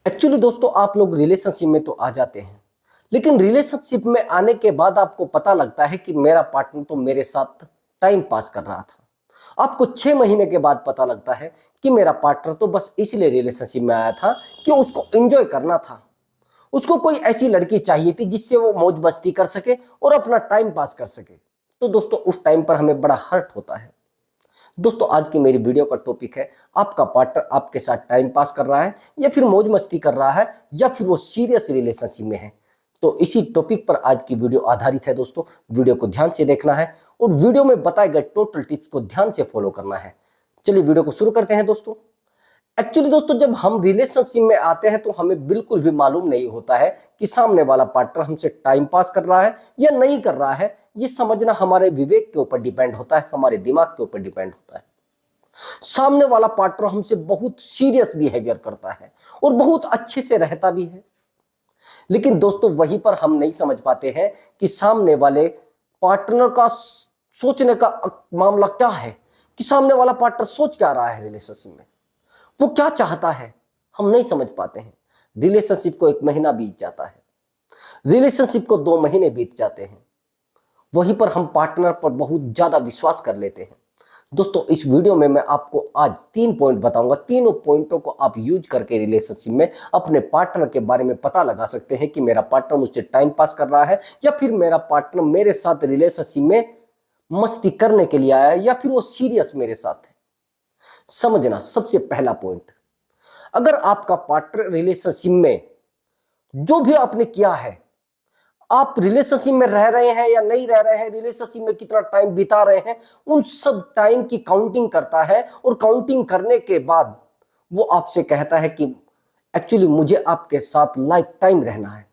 Actually दोस्तों, आप लोग रिलेशनशिप में तो आ जाते हैं, लेकिन रिलेशनशिप में आने के बाद आपको पता लगता है कि मेरा पार्टनर तो मेरे साथ टाइम पास कर रहा था। आपको 6 महीने के बाद पता लगता है कि मेरा पार्टनर तो बस इसलिए रिलेशनशिप में आया था कि उसको एंजॉय करना था। उसको कोई ऐसी लड़की चाहिए थी जिससे वो मौज मस्ती कर सके और अपना टाइम पास कर सके। तो दोस्तों, उस टाइम पर हमें बड़ा हर्ट होता है। दोस्तों, आज की मेरी वीडियो का टॉपिक है, आपका पार्टनर आपके साथ टाइम पास कर रहा है या फिर मौज मस्ती कर रहा है या फिर वो सीरियस रिलेशनशिप में है। तो इसी टॉपिक पर आज की वीडियो आधारित है। दोस्तों, वीडियो को ध्यान से देखना है और वीडियो में बताए गए टोटल टिप्स को ध्यान से फॉलो करना है। चलिए वीडियो को शुरू करते हैं दोस्तों। एक्चुअली दोस्तों, जब हम रिलेशनशिप में आते हैं तो हमें बिल्कुल भी मालूम नहीं होता है कि सामने वाला पार्टनर हमसे टाइम पास कर रहा है या नहीं कर रहा है। ये समझना हमारे विवेक के ऊपर डिपेंड होता है, हमारे दिमाग के ऊपर डिपेंड होता है। सामने वाला पार्टनर हमसे बहुत सीरियस बिहेवियर करता है और बहुत अच्छे से रहता भी है, लेकिन दोस्तों वहीं पर हम नहीं समझ पाते हैं कि सामने वाले पार्टनर का सोचने का मामला क्या है, कि सामने वाला पार्टनर सोच क्या रहा है रिलेशनशिप में, वो क्या चाहता है, हम नहीं समझ पाते हैं। रिलेशनशिप को 1 महीना बीत जाता है, रिलेशनशिप को 2 महीने बीत जाते हैं, वहीं पर हम पार्टनर पर बहुत ज्यादा विश्वास कर लेते हैं। दोस्तों, इस वीडियो में मैं आपको आज 3 पॉइंट बताऊंगा। तीनों पॉइंटों को आप यूज करके रिलेशनशिप में अपने पार्टनर के बारे में पता लगा सकते हैं कि मेरा पार्टनर मुझसे टाइम पास कर रहा है या फिर मेरा पार्टनर मेरे साथ रिलेशनशिप में मस्ती करने के लिए आया है या फिर वो सीरियस मेरे साथ है। समझना, सबसे पहला पॉइंट, अगर आपका पार्टनर रिलेशनशिप में जो भी आपने किया है, आप रिलेशनशिप में रह रहे हैं या नहीं रह रहे हैं, रिलेशनशिप में कितना टाइम बिता रहे हैं, उन सब टाइम की काउंटिंग करता है और काउंटिंग करने के बाद वो आपसे कहता है कि एक्चुअली मुझे आपके साथ लाइफ टाइम रहना है।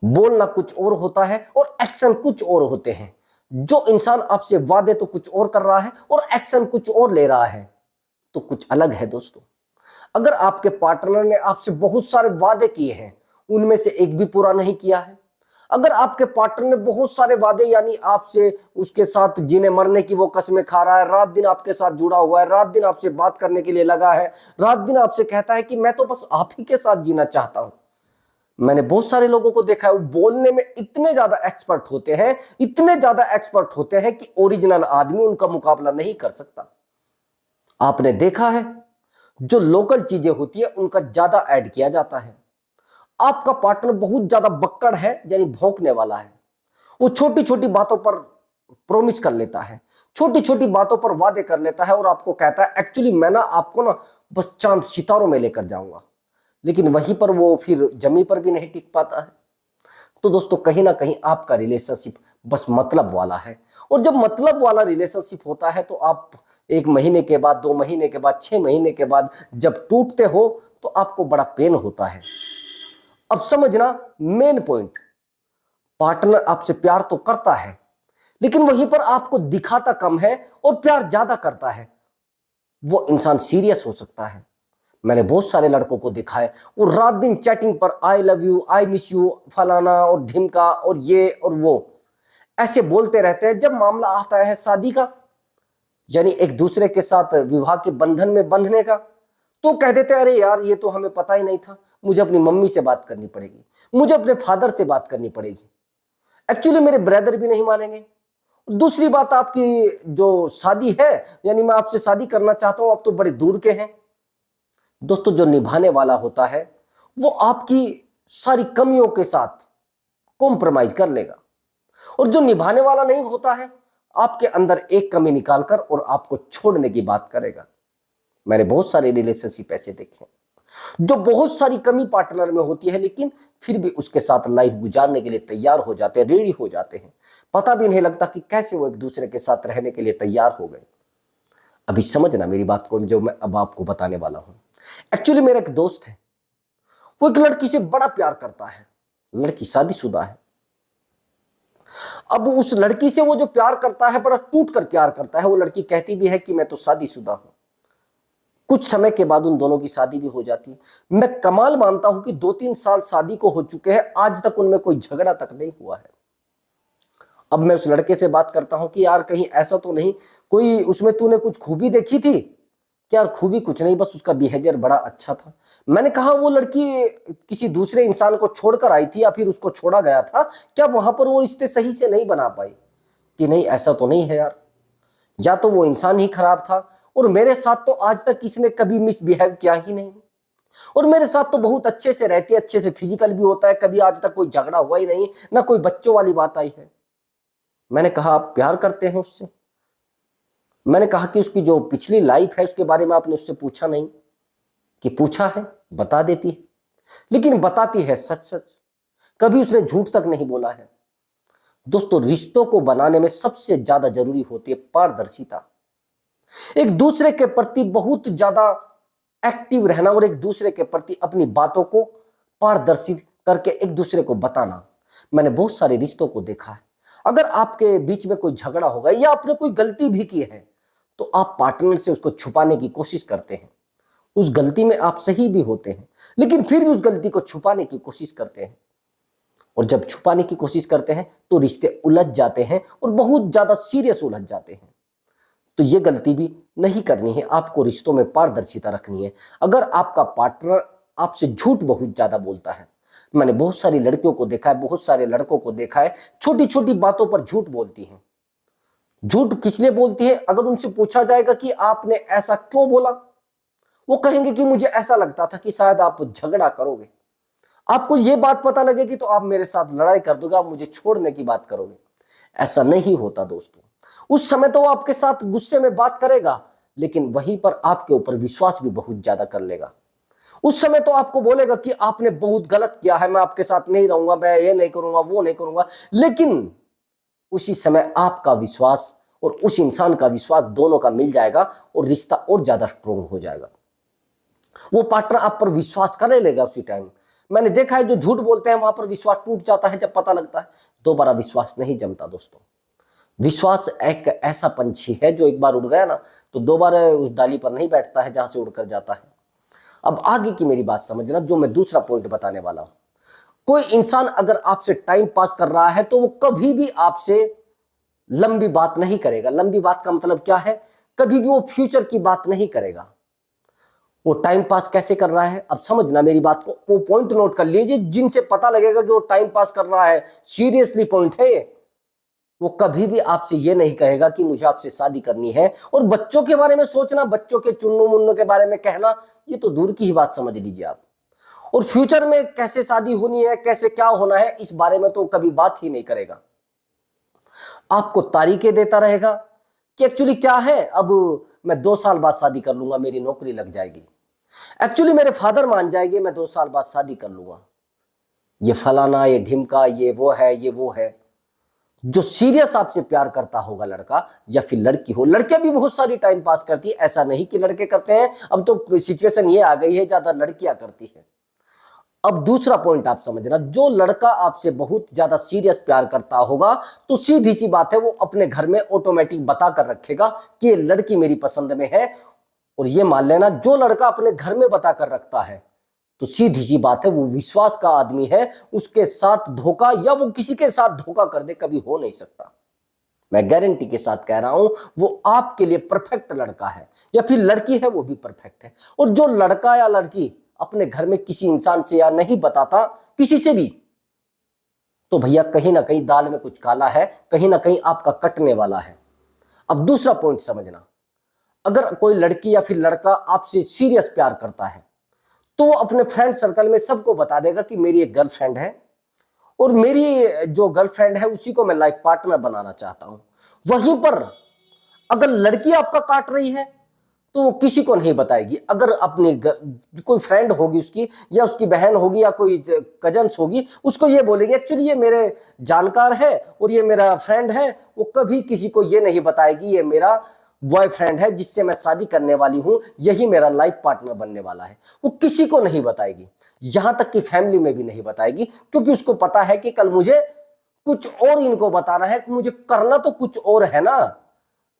बोलना कुछ और होता है और एक्शन कुछ और होते हैं। जो इंसान आपसे वादे तो कुछ और कर रहा है और एक्शन कुछ और ले रहा है, तो कुछ अलग है दोस्तों। अगर आपके पार्टनर ने आपसे बहुत सारे वादे किए हैं, उनमें से एक भी पूरा नहीं किया है, अगर आपके पार्टनर ने बहुत सारे वादे यानी आपसे उसके साथ जीने मरने की वो कस्में खा रहा है, रात दिन आपके साथ जुड़ा हुआ है, रात दिन आपसे बात करने के लिए लगा है, रात दिन आपसे कहता है कि मैं तो बस आप ही के साथ जीना चाहता हूं। मैंने बहुत सारे लोगों को देखा है, वो बोलने में इतने ज्यादा एक्सपर्ट होते हैं, इतने ज्यादा एक्सपर्ट होते हैं कि ओरिजिनल आदमी उनका मुकाबला नहीं कर सकता। आपने देखा है, जो लोकल चीजें होती है उनका ज्यादा ऐड किया जाता है। आपका पार्टनर बहुत ज्यादा बक्कड़ है यानी भौंकने वाला है। वो छोटी छोटी बातों पर प्रॉमिस कर लेता है, छोटी छोटी बातों पर वादे कर लेता है और आपको कहता है एक्चुअली मैं ना आपको ना बस चांद सितारों में लेकर जाऊंगा, लेकिन वहीं पर वो फिर जमीन पर भी नहीं टिक पाता है। तो दोस्तों, कहीं ना कहीं आपका रिलेशनशिप बस मतलब वाला है, और जब मतलब वाला रिलेशनशिप होता है तो आप 1 महीने के बाद, 2 महीने के बाद, 6 महीने के बाद जब टूटते हो तो आपको बड़ा पेन होता है। अब समझना मेन पॉइंट, पार्टनर आपसे प्यार तो करता है, लेकिन वहीं पर आपको दिखाता कम है और प्यार ज्यादा करता है। वो इंसान सीरियस हो सकता है। मैंने बहुत सारे लड़कों को देखा है, वो रात दिन चैटिंग पर I love you, I miss you, फलाना और ढिमका और ये और वो ऐसे बोलते रहते हैं। जब मामला आता है शादी का, यानी एक दूसरे के साथ विवाह के बंधन में बंधने का, तो कह देते हैं अरे यार ये तो हमें पता ही नहीं था, मुझे अपनी मम्मी से बात करनी पड़ेगी, मुझे अपने फादर से बात करनी पड़ेगी, एक्चुअली मेरे ब्रदर भी नहीं मानेंगे। दूसरी बात, आपकी जो शादी है यानी मैं आपसे शादी करना चाहता हूं, आप तो बड़े दूर के हैं। दोस्तों, जो निभाने वाला होता है वो आपकी सारी कमियों के साथ कॉम्प्रोमाइज कर लेगा, और जो निभाने वाला नहीं होता है आपके अंदर एक कमी निकालकर और आपको छोड़ने की बात करेगा। मैंने बहुत सारे रिलेशनशिप ऐसे देखे हैं जो बहुत सारी कमी पार्टनर में होती है, लेकिन फिर भी उसके साथ लाइफ गुजारने के लिए तैयार हो जाते हैं, रेडी हो जाते हैं। पता भी नहीं लगता कि कैसे वो एक दूसरे के साथ रहने के लिए तैयार हो गए। अभी समझना मेरी बात को, जो मैं अब आपको बताने वाला हूं। एक्चुअली मेरा एक दोस्त है, वो एक लड़की से बड़ा प्यार करता है, लड़की शादीशुदा है। अब उस लड़की से वो जो प्यार करता है, बड़ा टूट कर प्यार करता है। वो लड़की कहती भी है कि मैं तो शादीशुदा हूं। कुछ समय के बाद उन दोनों की शादी भी हो जाती है। मैं कमाल मानता हूं कि 2-3 साल शादी को हो चुके हैं, आज तक उनमें कोई झगड़ा तक नहीं हुआ है। अब मैं उस लड़के से बात करता हूं कि यार कहीं ऐसा तो नहीं कोई उसमें तूने कुछ खूबी देखी थी कि यार खूबी कुछ नहीं, बस उसका बिहेवियर बड़ा अच्छा था। मैंने कहा वो लड़की किसी दूसरे इंसान को छोड़कर आई थी या फिर उसको छोड़ा गया था, क्या वहां पर वो रिश्ते सही से नहीं बना पाई? कि नहीं, ऐसा तो नहीं है यार, या तो वो इंसान ही खराब था, और मेरे साथ तो आज तक किसी कभी मिसबिहेव किया ही नहीं, और मेरे साथ तो बहुत अच्छे से रहती है, अच्छे से फिजिकल भी होता है, कभी आज तक कोई झगड़ा हुआ ही नहीं, ना कोई बच्चों वाली बात आई है। मैंने कहा आप प्यार करते हैं उससे? मैंने कहा कि उसकी जो पिछली लाइफ है उसके बारे में आपने उससे पूछा नहीं? कि पूछा है, बता देती है, लेकिन बताती है सच सच, कभी उसने झूठ तक नहीं बोला है। दोस्तों, रिश्तों को बनाने में सबसे ज्यादा जरूरी होती है पारदर्शिता, एक दूसरे के प्रति बहुत ज्यादा एक्टिव रहना और एक दूसरे के प्रति अपनी बातों को पारदर्शित करके एक दूसरे को बताना। मैंने बहुत सारे रिश्तों को देखा है, अगर आपके बीच में कोई झगड़ा होगा या आपने कोई गलती भी की है, तो आप पार्टनर से उसको छुपाने की कोशिश करते हैं। उस गलती में आप सही भी होते हैं, लेकिन फिर भी उस गलती को छुपाने की कोशिश करते हैं, और जब छुपाने की कोशिश करते हैं तो रिश्ते उलझ जाते हैं और बहुत ज्यादा सीरियस उलझ जाते हैं। तो ये गलती भी नहीं करनी है, आपको रिश्तों में पारदर्शिता रखनी है। अगर आपका पार्टनर आपसे झूठ बहुत ज्यादा बोलता है, मैंने बहुत सारी लड़कियों को देखा है, बहुत सारे लड़कों को देखा है, छोटी छोटी बातों पर झूठ बोलती हैं। झूठ किस लिए बोलती है? अगर उनसे पूछा जाएगा कि आपने ऐसा क्यों बोला, वो कहेंगे कि मुझे ऐसा लगता था कि शायद आप झगड़ा करोगे, आपको ये बात पता लगेगी तो आप मेरे साथ लड़ाई कर दोगे, आप मुझे छोड़ने की बात करोगे। ऐसा नहीं होता दोस्तों। उस समय तो वो आपके साथ गुस्से में बात करेगा, लेकिन वहीं पर आपके ऊपर विश्वास भी बहुत ज्यादा कर लेगा। उस समय तो आपको बोलेगा कि आपने बहुत गलत किया है, मैं आपके साथ नहीं रहूंगा, मैं ये नहीं करूंगा, वो नहीं करूंगा, लेकिन उसी समय आपका विश्वास और उस इंसान का विश्वास दोनों का मिल जाएगा और रिश्ता और ज्यादा स्ट्रोंग हो जाएगा। वो पार्टनर आप पर विश्वास करने लेगा उसी टाइम। मैंने देखा है जो झूठ बोलते हैं वहां पर विश्वास टूट जाता है, जब पता लगता है दोबारा विश्वास नहीं जमता दोस्तों। विश्वास एक ऐसा पंछी है जो एक बार उड़ गया ना तो दोबारा उस डाली पर नहीं बैठता है जहां से उड़कर जाता है। अब आगे की मेरी बात समझना, जो मैं दूसरा पॉइंट बताने वाला हूं। कोई इंसान अगर आपसे टाइम पास कर रहा है तो वो कभी भी आपसे लंबी बात नहीं करेगा। लंबी बात का मतलब क्या है? कभी भी वो फ्यूचर की बात नहीं करेगा। वो टाइम पास कैसे कर रहा है, अब समझना मेरी बात को, वो पॉइंट नोट कर लीजिए। जिनसे पता लगेगा कि वो टाइम पास कर रहा है, सीरियसली पॉइंट है ये, वो कभी भी आपसे ये नहीं कहेगा कि मुझे आपसे शादी करनी है। और बच्चों के बारे में सोचना, बच्चों के चुन्नू मुन्नू के बारे में कहना, ये तो दूर की ही बात समझ लीजिए आप। और फ्यूचर में कैसे शादी होनी है, कैसे क्या होना है, इस बारे में तो कभी बात ही नहीं करेगा। आपको तारीखें देता रहेगा कि एक्चुअली क्या है, अब मैं 2 साल बाद शादी कर लूंगा, मेरी नौकरी लग जाएगी, एक्चुअली मेरे फादर मान जाएंगे, मैं 2 साल बाद शादी कर लूंगा, ये फलाना, ये ढिमका, ये वो है, ये वो है। जो सीरियस आपसे प्यार करता होगा लड़का या फिर लड़की हो, लड़कियां भी बहुत सारी टाइम पास करती है, ऐसा नहीं कि लड़के करते हैं, अब तो सिचुएशन ये आ गई है ज्यादा लड़कियां करती है। अब दूसरा पॉइंट आप समझना, जो लड़का आपसे बहुत ज्यादा सीरियस प्यार करता होगा तो सीधी सी बात है वो अपने घर में ऑटोमेटिक बता कर रखेगा कि ये लड़की मेरी पसंद में है। और ये मान लेना, जो लड़का अपने घर में बता कर रखता है तो सीधी सी बात है वो विश्वास का आदमी है, उसके साथ धोखा या वो किसी के साथ धोखा कर दे कभी हो नहीं सकता। मैं गारंटी के साथ कह रहा हूं, वो आपके लिए परफेक्ट लड़का है या फिर लड़की है, वो भी परफेक्ट है। और जो लड़का या लड़की अपने घर में किसी इंसान से या नहीं बताता किसी से भी, तो भैया कहीं ना कहीं दाल में कुछ काला है, कहीं ना कहीं आपका कटने वाला है। अब दूसरा पॉइंट समझना, अगर कोई लड़की या फिर लड़का आपसे सीरियस प्यार करता है तो वो अपने फ्रेंड सर्कल में सबको बता देगा कि मेरी एक गर्लफ्रेंड है और मेरी जो गर्लफ्रेंड है उसी को मैं लाइफ पार्टनर बनाना चाहता हूं। वहीं पर अगर लड़की आपका काट रही है तो वो किसी को नहीं बताएगी। अगर अपनी कोई फ्रेंड होगी उसकी, या उसकी बहन होगी, या कोई कजन्स होगी, उसको ये बोलेगी एक्चुअली ये मेरे जानकार है और ये मेरा फ्रेंड है, वो कभी किसी को ये नहीं बताएगी ये मेरा बॉयफ्रेंड है जिससे मैं शादी करने वाली हूं, यही मेरा लाइफ पार्टनर बनने वाला है। वो किसी को नहीं बताएगी, यहां तक कि फैमिली में भी नहीं बताएगी, क्योंकि उसको पता है कि कल मुझे कुछ और इनको बताना है, मुझे करना तो कुछ और है ना।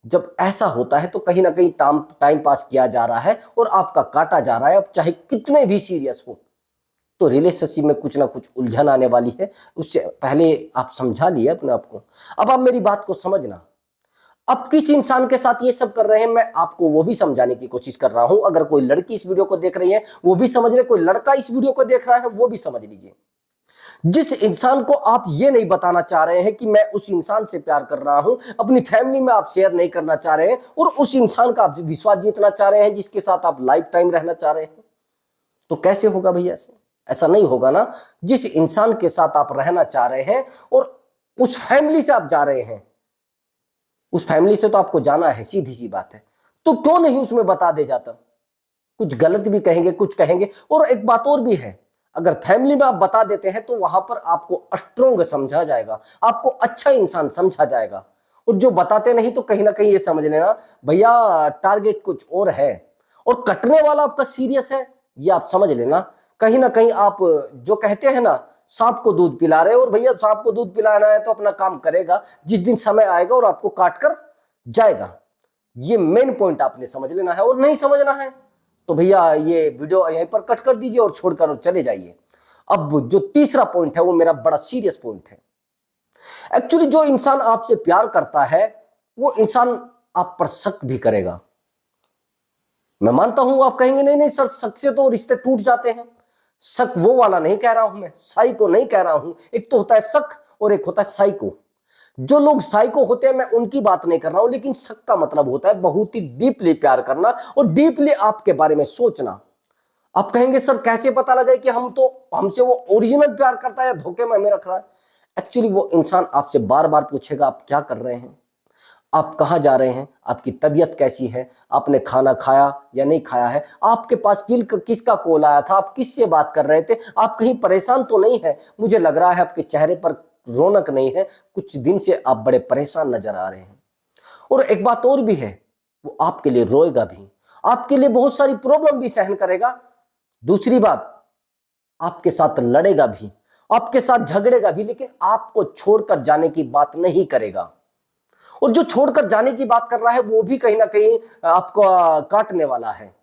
जब ऐसा होता है तो कहीं ना कहीं टाइम पास किया जा रहा है और आपका काटा जा रहा है। अब चाहे कितने भी सीरियस हो तो रिलेशनशिप में कुछ ना कुछ उलझन आने वाली है, उससे पहले आप समझा लिए अपने आप को। अब आप मेरी बात को समझना, अब किस इंसान के साथ ये सब कर रहे हैं मैं आपको वो भी समझाने की कोशिश कर रहा हूं। अगर कोई लड़की इस वीडियो को देख रही है वो भी समझ ले, कोई लड़का इस वीडियो को देख रहा है वो भी समझ लीजिए। जिस इंसान को आप ये नहीं बताना चाह रहे हैं कि मैं उस इंसान से प्यार कर रहा हूं, अपनी फैमिली में आप शेयर नहीं करना चाह रहे हैं और उस इंसान का आप विश्वास जीतना चाह रहे हैं जिसके साथ आप लाइफ टाइम रहना चाह रहे हैं, तो कैसे होगा भैया? ऐसा नहीं होगा ना। जिस इंसान के साथ आप रहना चाह रहे हैं और उस फैमिली से आप जा रहे हैं, उस फैमिली से तो आपको जाना है, सीधी सी बात है, तो क्यों नहीं उसमें बता दे जाता? कुछ गलत भी कहेंगे, कुछ कहेंगे। और एक बात और भी है, अगर फैमिली में आप बता देते हैं तो वहां पर आपको स्ट्रोंग समझा जाएगा, आपको अच्छा इंसान समझा जाएगा। और जो बताते नहीं तो कहीं ना कहीं ये समझ लेना भैया टारगेट कुछ और है और कटने वाला आपका सीरियस है, ये आप समझ लेना। कहीं ना कहीं आप जो कहते हैं ना सांप को दूध पिला रहे हो, और भैया सांप को दूध पिलाना है तो अपना काम करेगा, जिस दिन समय आएगा और आपको काट कर जाएगा। ये मेन पॉइंट आपने समझ लेना है। और नहीं समझना है तो भैया ये वीडियो यहीं पर कट कर दीजिए और छोड़कर और चले जाइए। अब जो तीसरा पॉइंट है वो मेरा बड़ा सीरियस पॉइंट है। एक्चुअली जो इंसान आपसे प्यार करता है वो इंसान आप पर शक भी करेगा। मैं मानता हूं आप कहेंगे नहीं नहीं सर शक से तो रिश्ते टूट जाते हैं। शक वो वाला नहीं कह रहा हूं मैं, साइको नहीं कह रहा हूं। एक तो होता है शक और एक होता है साइको। जो लोग साइको होते हैं मैं उनकी बात नहीं कर रहा हूं, लेकिन शक का मतलब होता है बहुत ही डीपली प्यार करना और डीपली आपके बारे में सोचना। आप कहेंगे सर कैसे पता लगे कि हमसे वो ओरिजिनल प्यार करता है या धोखे में हमें रख रहा है? एक्चुअली वो इंसान आपसे बार बार पूछेगा आप क्या कर रहे हैं, आप कहां जा रहे हैं, आपकी तबीयत कैसी है, आपने खाना खाया या नहीं खाया है, आपके पास किसका कॉल आया था, आप किससे बात कर रहे थे, आप कहीं परेशान तो नहीं है, मुझे लग रहा है आपके चेहरे पर रौनक नहीं है, कुछ दिन से आप बड़े परेशान नजर आ रहे हैं। और एक बात और भी है, वो आपके लिए रोएगा भी, आपके लिए बहुत सारी प्रॉब्लम भी सहन करेगा। दूसरी बात, आपके साथ लड़ेगा भी, आपके साथ झगड़ेगा भी, लेकिन आपको छोड़कर जाने की बात नहीं करेगा। और जो छोड़कर जाने की बात कर रहा है वो भी कहीं ना कहीं आपको काटने वाला है।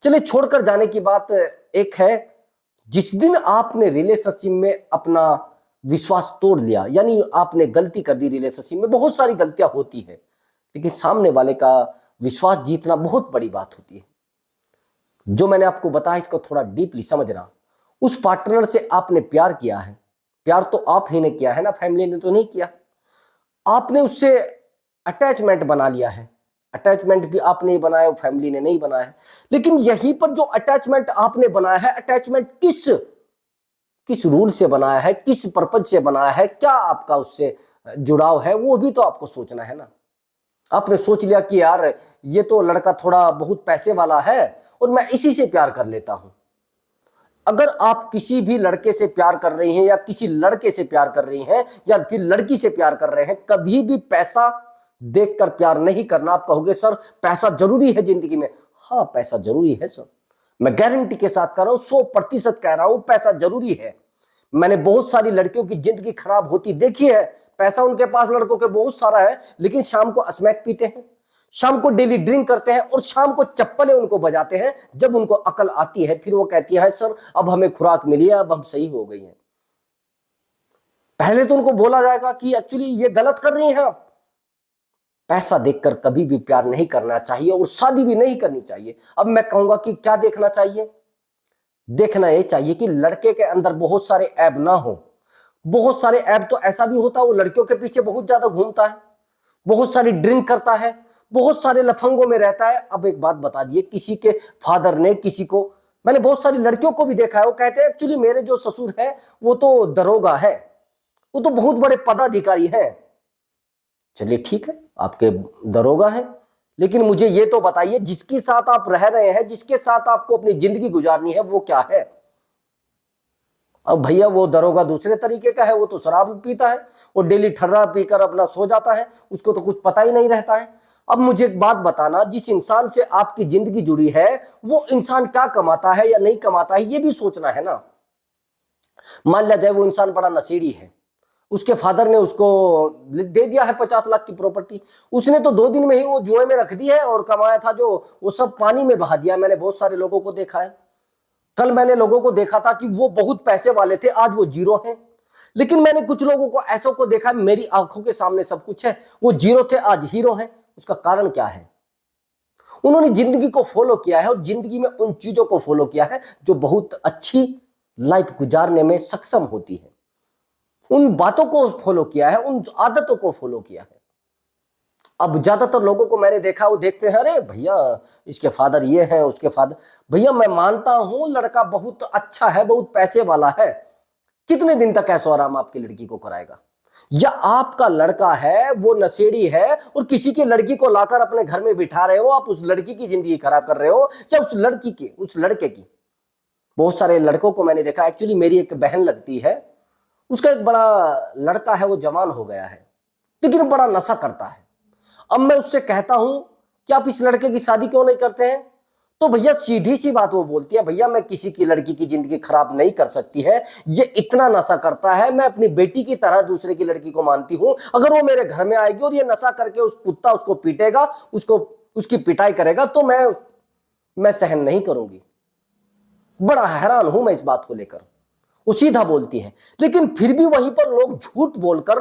चलिए छोड़कर जाने की बात एक है, जिस दिन आपने रिलेशनशिप में अपना विश्वास तोड़ लिया, यानी आपने गलती कर दी। रिलेशनशिप में बहुत सारी गलतियां होती है, लेकिन सामने वाले का विश्वास जीतना बहुत बड़ी बात होती है। जो मैंने आपको बताया इसको थोड़ा डीपली समझना। उस पार्टनर से आपने प्यार किया है, प्यार तो आप ही ने किया है ना, फैमिली ने तो नहीं किया। आपने उससे अटैचमेंट बना लिया है, अटैचमेंट भी आपने ही बनाया, फैमिली ने नहीं बनाया। लेकिन यहीं पर जो अटैचमेंट आपने बनाया है, अटैचमेंट किस रूल से बनाया है, किस पर्पज से बनाया है, क्या आपका उससे जुड़ाव है, वो भी तो आपको सोचना है ना। आपने सोच लिया कि यार ये तो लड़का थोड़ा बहुत पैसे वाला है और मैं इसी से प्यार कर लेता हूं। अगर आप किसी भी लड़के से प्यार कर रही हैं या किसी लड़के से प्यार कर रही हैं या फिर लड़की से प्यार कर रहे हैं, कभी भी पैसा देखकर प्यार नहीं करना। आप कहोगे सर पैसा जरूरी है जिंदगी में। हाँ पैसा जरूरी है सर, मैं गारंटी के साथ कह रहा हूं, 100% कह रहा हूं पैसा जरूरी है। मैंने बहुत सारी लड़कियों की जिंदगी खराब होती देखी है। पैसा उनके पास लड़कों के बहुत सारा है, लेकिन शाम को स्मैक पीते हैं, शाम को डेली ड्रिंक करते हैं और शाम को चप्पलें उनको बजाते हैं। जब उनको अकल आती है फिर वो कहती है सर अब हमें खुराक मिली है, अब हम सही हो गई हैं। पहले तो उनको बोला जाएगा कि एक्चुअली ये गलत कर रही हैं आप। पैसा देखकर कभी भी प्यार नहीं करना चाहिए और शादी भी नहीं करनी चाहिए। अब मैं कहूंगा कि क्या देखना चाहिए? देखना यह चाहिए कि लड़के के अंदर बहुत सारे ऐब ना हो। बहुत सारे ऐब तो ऐसा भी होता है वो लड़कियों के पीछे बहुत ज्यादा घूमता है, बहुत सारी ड्रिंक करता है, बहुत सारे लफंगों में रहता है। अब एक बात बता दिए, किसी के फादर ने किसी को, मैंने बहुत सारी लड़कियों को भी देखा है, वो कहते हैं एक्चुअली मेरे जो ससुर है वो तो दरोगा है, वो तो बहुत बड़े पदाधिकारी है। चलिए ठीक है आपके दरोगा है, लेकिन मुझे ये तो बताइए जिसके साथ आप रह रहे हैं, जिसके साथ आपको अपनी जिंदगी गुजारनी है, वो क्या है? अब भैया वो दरोगा दूसरे तरीके का है, वो तो शराब पीता है, वो डेली ठर्रा पीकर अपना सो जाता है, उसको तो कुछ पता ही नहीं रहता है। अब मुझे एक बात बताना, जिस इंसान से आपकी जिंदगी जुड़ी है वो इंसान क्या कमाता है या नहीं कमाता है, ये भी सोचना है ना। मान लिया जाए वो इंसान बड़ा नशेड़ी है, उसके फादर ने उसको दे दिया है 50 लाख की प्रॉपर्टी, उसने तो 2 दिन में ही वो जुए में रख दी है और कमाया था जो वो सब पानी में बहा दिया। मैंने बहुत सारे लोगों को देखा है। कल मैंने लोगों को देखा था कि वो बहुत पैसे वाले थे, आज वो जीरो हैं। लेकिन मैंने कुछ लोगों को ऐसों को देखा, मेरी आंखों के सामने सब कुछ है, वो जीरो थे आज हीरो हैं। उसका कारण क्या है? उन्होंने जिंदगी को फॉलो किया है और जिंदगी में उन चीजों को फॉलो किया है जो बहुत अच्छी लाइफ गुजारने में सक्षम होती है। उन बातों को फॉलो किया है, उन आदतों को फॉलो किया है। अब ज्यादातर लोगों को मैंने देखा, वो देखते हैं अरे भैया इसके फादर ये हैं, उसके फादर। भैया मैं मानता हूं लड़का बहुत अच्छा है, बहुत पैसे वाला है, कितने दिन तक ऐशो आराम आपकी लड़की को कराएगा? या आपका लड़का है वो नशेड़ी है और किसी की लड़की को लाकर अपने घर में बिठा रहे हो, आप उस लड़की की जिंदगी खराब कर रहे हो, या उस लड़की की, उस लड़के की। बहुत सारे लड़कों को मैंने देखा, एक्चुअली मेरी एक बहन लगती है, उसका एक बड़ा लड़का है, वो जवान हो गया है लेकिन बड़ा नशा करता है। अब मैं उससे कहता हूं कि आप इस लड़के की शादी क्यों नहीं करते हैं? तो भैया सीधी सी बात वो बोलती है, भैया मैं किसी की लड़की की जिंदगी खराब नहीं कर सकती है, ये इतना नशा करता है, मैं अपनी बेटी की तरह दूसरे की लड़की को मानती हूं, अगर वो मेरे घर में आएगी और ये नशा करके उस कुत्ता उसको पीटेगा, उसको उसकी पिटाई करेगा, तो मैं सहन नहीं करूंगी। बड़ा हैरान हूं मैं इस बात को लेकर। वो सीधा बोलती है, लेकिन फिर भी वहीं पर लोग झूठ बोलकर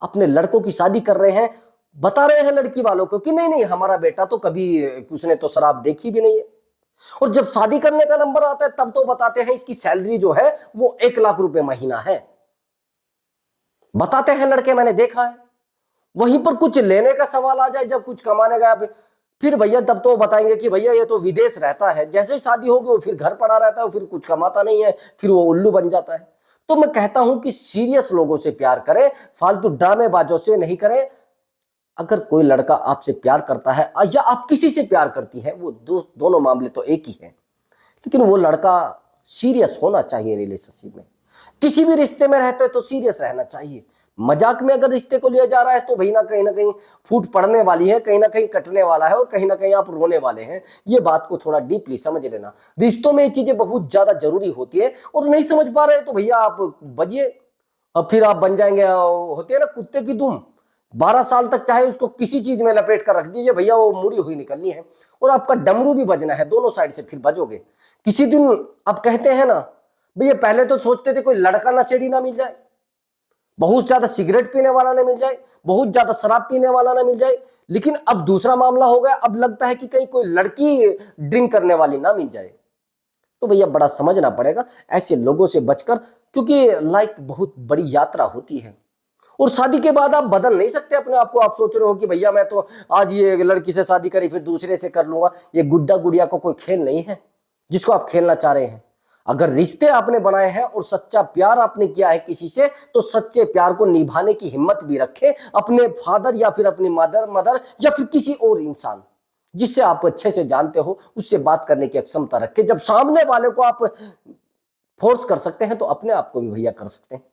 अपने लड़कों की शादी कर रहे हैं, बता रहे हैं लड़की वालों को कि नहीं नहीं हमारा बेटा तो कभी, उसने तो शराब देखी भी नहीं है। और जब शादी करने का नंबर आता है तब तो बताते हैं इसकी सैलरी जो है वो 1 लाख रुपए महीना है, बताते हैं लड़के, मैंने देखा है। वहीं पर कुछ लेने का सवाल आ जाए, जब कुछ कमाने का, फिर भैया तब तो बताएंगे कि भैया ये तो विदेश रहता है। जैसे ही शादी होगी वो फिर घर पड़ा रहता है, फिर कुछ कमाता नहीं है, फिर वो उल्लू बन जाता है। तो मैं कहता हूं कि सीरियस लोगों से प्यार करें, फालतू ड्रामेबाजों से नहीं करें। अगर कोई लड़का आपसे प्यार करता है या आप किसी से प्यार करती हैं, वो दोनों मामले तो एक ही है, लेकिन वो लड़का सीरियस होना चाहिए रिलेशनशिप में। किसी भी रिश्ते में रहते हैं तो सीरियस रहना चाहिए। मजाक में अगर रिश्ते को लिया जा रहा है तो भाई ना कहीं फूट पड़ने वाली है, कहीं ना कहीं कटने वाला है और कहीं ना कहीं आप रोने वाले हैं। ये बात को थोड़ा डीपली समझ लेना। रिश्तों में ये चीजें बहुत ज्यादा जरूरी होती है, और नहीं समझ पा रहे तो भैया आप बजिए, और फिर आप बन जाएंगे, होते हैं ना कुत्ते की दुम, 12 साल तक चाहे उसको किसी चीज में लपेट कर रख दीजिए, भैया वो मुड़ी हुई निकलनी है, और आपका डमरू भी बजना है, दोनों साइड से फिर बजोगे। किसी दिन आप कहते हैं ना भैया, पहले तो सोचते थे कोई लड़का नशेड़ी ना मिल जाए, बहुत ज्यादा सिगरेट पीने वाला ना मिल जाए, बहुत ज्यादा शराब पीने वाला ना मिल जाए, लेकिन अब दूसरा मामला हो गया, अब लगता है कि कहीं कोई लड़की ड्रिंक करने वाली ना मिल जाए। तो भैया बड़ा समझना पड़ेगा ऐसे लोगों से बचकर, क्योंकि लाइफ बहुत बड़ी यात्रा होती है, और शादी के बाद आप बदल नहीं सकते अपने आप को। आप सोच रहे हो कि भैया मैं तो आज ये लड़की से शादी करी फिर दूसरे से कर लूंगा, ये गुड्डा गुड़िया को कोई खेल नहीं है जिसको आप खेलना चाह रहे हैं। अगर रिश्ते आपने बनाए हैं और सच्चा प्यार आपने किया है किसी से, तो सच्चे प्यार को निभाने की हिम्मत भी रखें। अपने फादर या फिर अपनी मदर या फिर किसी और इंसान जिससे आप अच्छे से जानते हो, उससे बात करने की क्षमता रखें। जब सामने वाले को आप फोर्स कर सकते हैं तो अपने आप को भी भैया कर सकते हैं।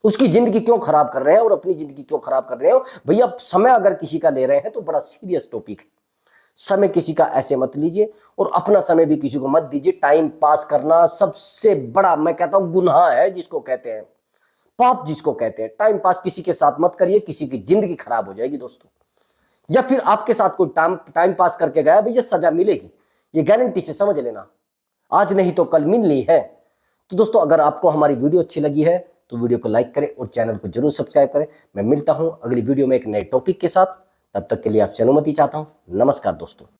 उसकी जिंदगी क्यों खराब कर रहे हैं और अपनी जिंदगी क्यों खराब कर रहे हो? भैया समय अगर किसी का ले रहे हैं तो बड़ा सीरियस टॉपिक है। समय किसी का ऐसे मत लीजिए, और अपना समय भी किसी को मत दीजिए। टाइम पास करना सबसे बड़ा, मैं कहता हूं, गुनाह है, जिसको कहते हैं पाप, जिसको कहते हैं। टाइम पास किसी के साथ मत करिए, किसी की जिंदगी खराब हो जाएगी दोस्तों। या फिर आपके साथ कोई टाइम पास करके गया, भैया सजा मिलेगी, ये गारंटी से समझ लेना, आज नहीं तो कल मिलनी है। तो दोस्तों अगर आपको हमारी वीडियो अच्छी लगी है तो वीडियो को लाइक करें और चैनल को जरूर सब्सक्राइब करें। मैं मिलता हूं अगली वीडियो में एक नए टॉपिक के साथ, तब तक के लिए आपसे अनुमति चाहता हूं। नमस्कार दोस्तों।